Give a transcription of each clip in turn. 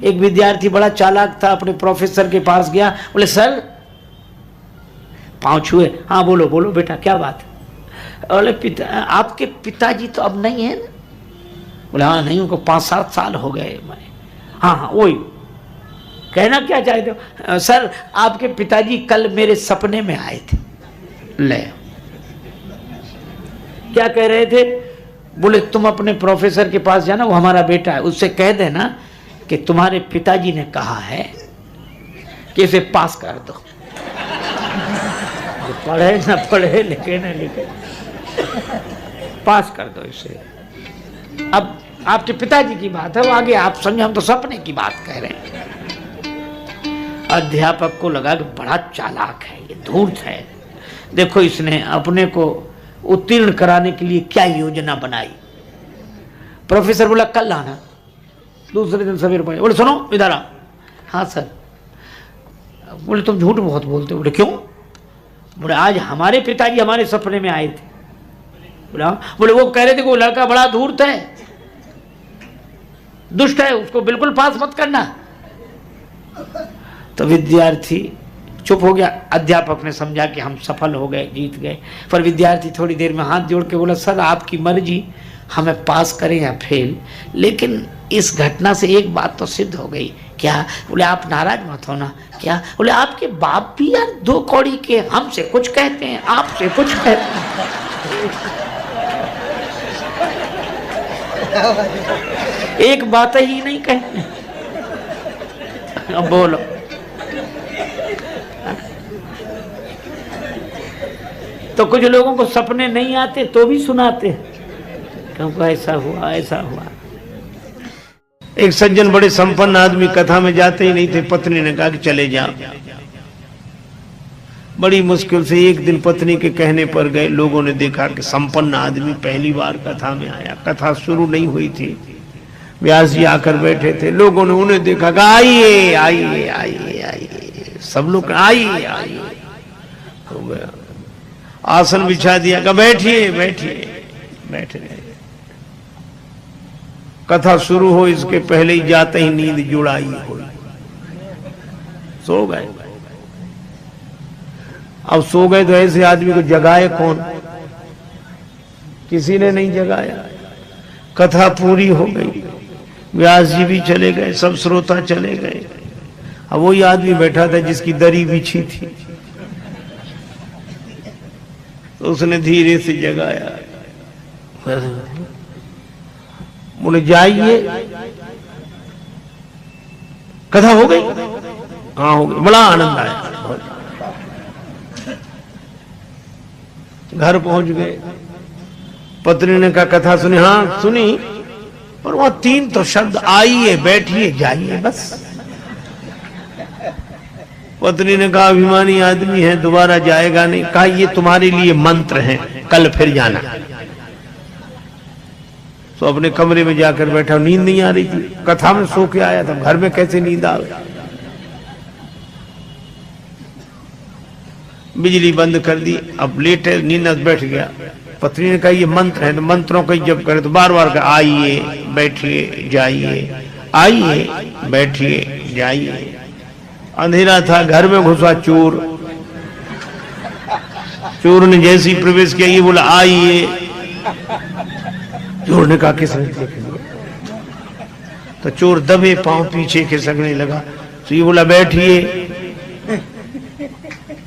एक विद्यार्थी बड़ा चालाक था, अपने प्रोफेसर के पास गया, बोले सर, पांव छुए, हाँ बोलो बोलो बेटा क्या बात है? बोले आपके पिताजी तो अब नहीं है ना? बोले हाँ नहीं, उनको 5-7 साल हो गए मैंने। हाँ हाँ वही, कहना क्या चाहते हो? सर आपके पिताजी कल मेरे सपने में आए थे। ले, क्या कह रहे थे? बोले तुम अपने प्रोफेसर के पास जाना, वो हमारा बेटा है, उससे कह देना कि तुम्हारे पिताजी ने कहा है कि इसे पास कर दो। पढ़े ना पढ़े, लिखे ना लिखे, पास कर दो इसे। अब आपके पिताजी की बात है, वो आगे आप समझे, हम तो सपने की बात कह रहे हैं। अध्यापक को लगा कि बड़ा चालाक है ये, धूर्त है, देखो इसने अपने को उत्तीर्ण कराने के लिए क्या योजना बनाई। प्रोफेसर बोला कल आना, दूसरे दिन सवेरे पढ़े। बोले सुनो इधर आओ। हाँ सर। बोले तुम झूठ बहुत बोलते हो। बोले क्यों? बोले आज हमारे पिताजी हमारे सपने में आए थे। बोले वो कह रहे थे कि वो लड़का बड़ा धूर्त है, दुष्ट है, उसको बिल्कुल पास मत करना। तो विद्यार्थी चुप हो गया। अध्यापक ने समझा कि हम सफल हो गए, जीत गए। पर विद्यार्थी थोड़ी देर में हाथ जोड़ के बोला सर आपकी मर्जी, हमें पास करें या फेल, लेकिन इस घटना से एक बात तो सिद्ध हो गई। क्या? बोले आप नाराज मत होना। क्या? बोले आपके बाप भी यार 2 कौड़ी के, हमसे कुछ कहते हैं, आपसे कुछ कहते हैं, एक बात ही नहीं कहते। अब बोलो, तो कुछ लोगों को सपने नहीं आते तो भी सुनाते, क्योंकि ऐसा हुआ ऐसा हुआ। एक सज्जन बड़े संपन्न आदमी कथा में जाते ही नहीं थे। पत्नी ने कहा कि चले जाओ। बड़ी मुश्किल से एक दिन पत्नी के कहने पर गए। लोगों ने देखा कि संपन्न आदमी पहली बार कथा में आया। कथा शुरू नहीं हुई थी, व्यास जी आकर बैठे थे। लोगों ने उन्हें देखा कि आइए आइए आइए आइए, सब लोग आइए आइए। हो गया, आसन बिछा दिया, कहा बैठिए बैठिए, बैठ गए। कथा शुरू हो इसके पहले ही जाते ही नींद जुड़ाई हुई, सो गए। अब सो गए तो ऐसे आदमी को जगाए कौन? किसी ने नहीं जगाया। कथा पूरी हो गई, व्यास जी भी चले गए, सब श्रोता चले गए। अब वही आदमी बैठा था जिसकी दरी बिछी थी, तो उसने धीरे से जगाया। बोले जाइए, कथा हो गई? हाँ हो गई। बड़ा आनंद आया। घर पहुंच गए। पत्नी ने कहा कथा सुनी? हाँ सुनी, पर वहां 3 तो शब्द आइए बैठिए जाइए बस। पत्नी ने कहा अभिमानी आदमी है, दोबारा जाएगा नहीं। कहा ये तुम्हारे लिए मंत्र है, कल फिर जाना। तो अपने कमरे में जाकर बैठा, नींद नहीं आ रही थी, कथा में सो के आया था, घर में कैसे नींद आ गई? बिजली बंद कर दी, अब लेटे नींद बैठ गया। पत्नी ने कहा ये मंत्र है, तो मंत्रों का जब करे तो बार बार कहा आइए बैठिए जाइए, आइए बैठिए जाइए। अंधेरा था, घर में घुसा चोर। चोर ने जैसी प्रवेश किया, ये बोला आइए। चोर ने कहा किसने देख लिया? तो चोर दबे पांव पीछे खिसकने लगा। तो ये बोला बैठिए।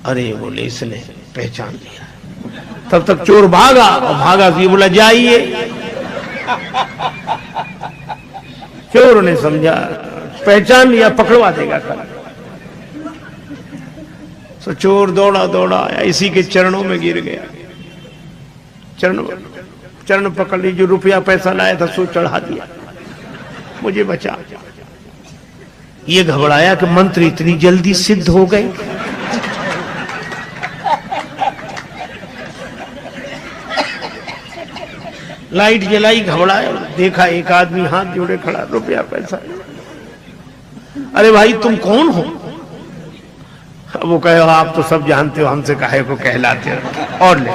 अरे बोले इसने पहचान लिया। तब तक चोर भागा, और भागा तो ये बोला जाइए। चोर ने समझा पहचान लिया, पकड़वा देगा कल। तो चोर दौड़ा दौड़ा आया, इसी के चरणों में गिर गया। चरण पकड़ ली, जो रुपया पैसा लाया था सो चढ़ा दिया, मुझे बचा। ये घबराया कि मंत्र इतनी जल्दी सिद्ध हो गए। लाइट जलाई, घबराया, देखा एक आदमी हाथ जोड़े खड़ा, रुपया पैसा। अरे भाई तुम कौन हो? वो कहे आप तो सब जानते हो, हमसे काहे को कहलाते हो, और ले।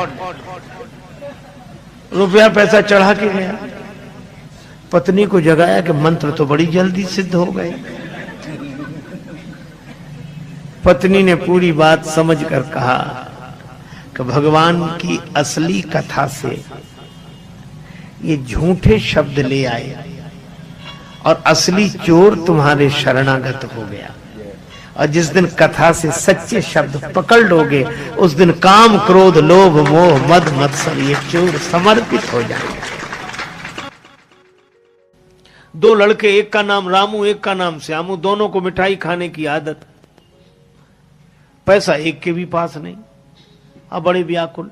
रुपया पैसा चढ़ा के गया। पत्नी को जगाया कि मंत्र तो बड़ी जल्दी सिद्ध हो गए। पत्नी ने पूरी बात समझकर कहा कि भगवान की असली कथा से ये झूठे शब्द ले आए और असली चोर तुम्हारे शरणागत हो गया। और जिस दिन कथा से सच्चे शब्द पकड़ लोगे उस दिन काम, क्रोध, लोभ, मोह, मद, मत्सर ये चोर समर्पित हो जाएंगे। दो लड़के, एक का नाम रामू, एक का नाम श्यामू, दोनों को मिठाई खाने की आदत। पैसा एक के भी पास नहीं, अब बड़े व्याकुल।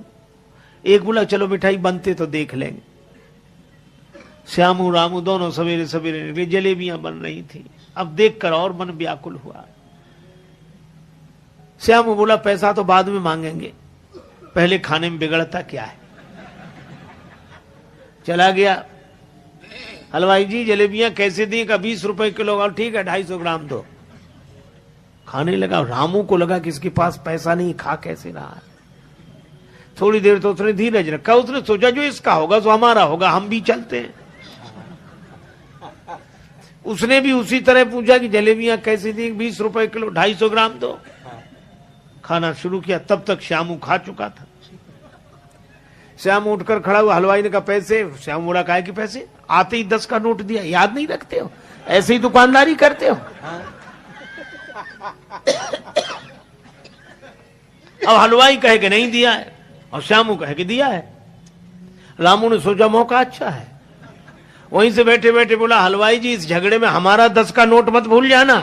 एक बोला चलो मिठाई बनते तो देख लेंगे। श्यामू रामू दोनों सवेरे सवेरे निकले, जलेबियां बन रही थी। अब देखकर और मन व्याकुल हुआ। श्यामू बोला पैसा तो बाद में मांगेंगे, पहले खाने में बिगड़ता क्या है। चला गया, हलवाई जी जलेबियां कैसे दी? का 20 रुपए किलो। और ठीक है 250 ग्राम दो। खाने लगा। रामू को लगा कि इसके पास पैसा नहीं, खा कैसे रहा है। थोड़ी देर तो उसने धीरज रखा। उसने सोचा जो इसका होगा तो हमारा होगा, हम भी चलते हैं। उसने भी उसी तरह पूछा कि जलेबियां कैसे दी? 20 रुपए किलो, 250 ग्राम दो। खाना शुरू किया। तब तक श्यामू खा चुका था। श्यामू उठकर खड़ा हुआ। हलवाई ने कहा पैसे? श्यामू बोला काहे कि पैसे? आते ही 10 का नोट दिया। याद नहीं रखते हो? ऐसे ही दुकानदारी करते हो? अब हलवाई कहे कि नहीं दिया है और श्यामू कहे कि दिया है। रामू ने सोचा मौका अच्छा है, वहीं से बैठे बैठे बोला हलवाई जी इस झगड़े में हमारा 10 का नोट मत भूल जाना।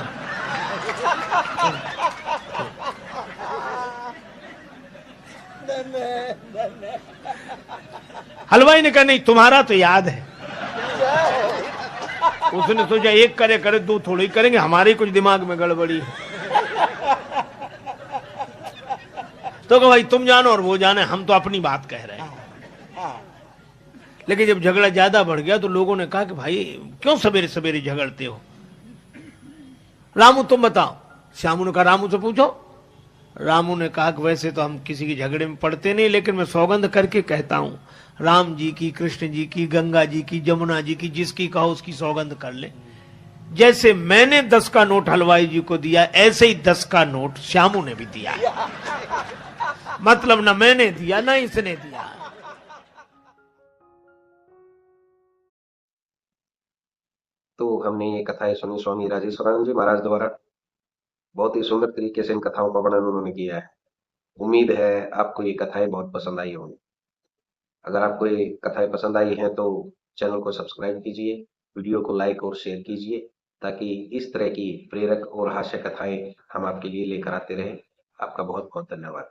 हलवाई ने कहा नहीं तुम्हारा तो याद है। उसने सोचा एक करे करे दो थोड़ी करेंगे, हमारे कुछ दिमाग में गड़बड़ी है। तो कहा भाई तुम जानो और वो जाने, हम तो अपनी बात कह रहे हैं। लेकिन जब झगड़ा ज्यादा बढ़ गया तो लोगों ने कहा कि भाई क्यों सवेरे सवेरे झगड़ते हो? रामू तुम बताओ। श्यामू ने कहा रामू से पूछो। रामू ने कहा कि वैसे तो हम किसी के झगड़े में पड़ते नहीं, लेकिन मैं सौगंध करके कहता हूं, राम जी की, कृष्ण जी की, गंगा जी की, जमुना जी की, जिसकी कहो उसकी सौगंध कर ले। जैसे मैंने 10 का नोट हलवाई जी को दिया ऐसे ही 10 का नोट श्यामू ने भी दिया। मतलब ना मैंने दिया ना इसने दिया। तो हमने ये कथाएं सुनी स्वामी राजेश्वरानंद जी महाराज द्वारा। बहुत ही सुंदर तरीके से इन कथाओं का वर्णन उन्होंने किया है। उम्मीद है आपको ये कथाएं बहुत पसंद आई होंगी। अगर आपको ये कथाएं पसंद आई हैं तो चैनल को सब्सक्राइब कीजिए, वीडियो को लाइक और शेयर कीजिए, ताकि इस तरह की प्रेरक और हास्य कथाएं हम आपके लिए लेकर आते रहें। आपका बहुत बहुत धन्यवाद।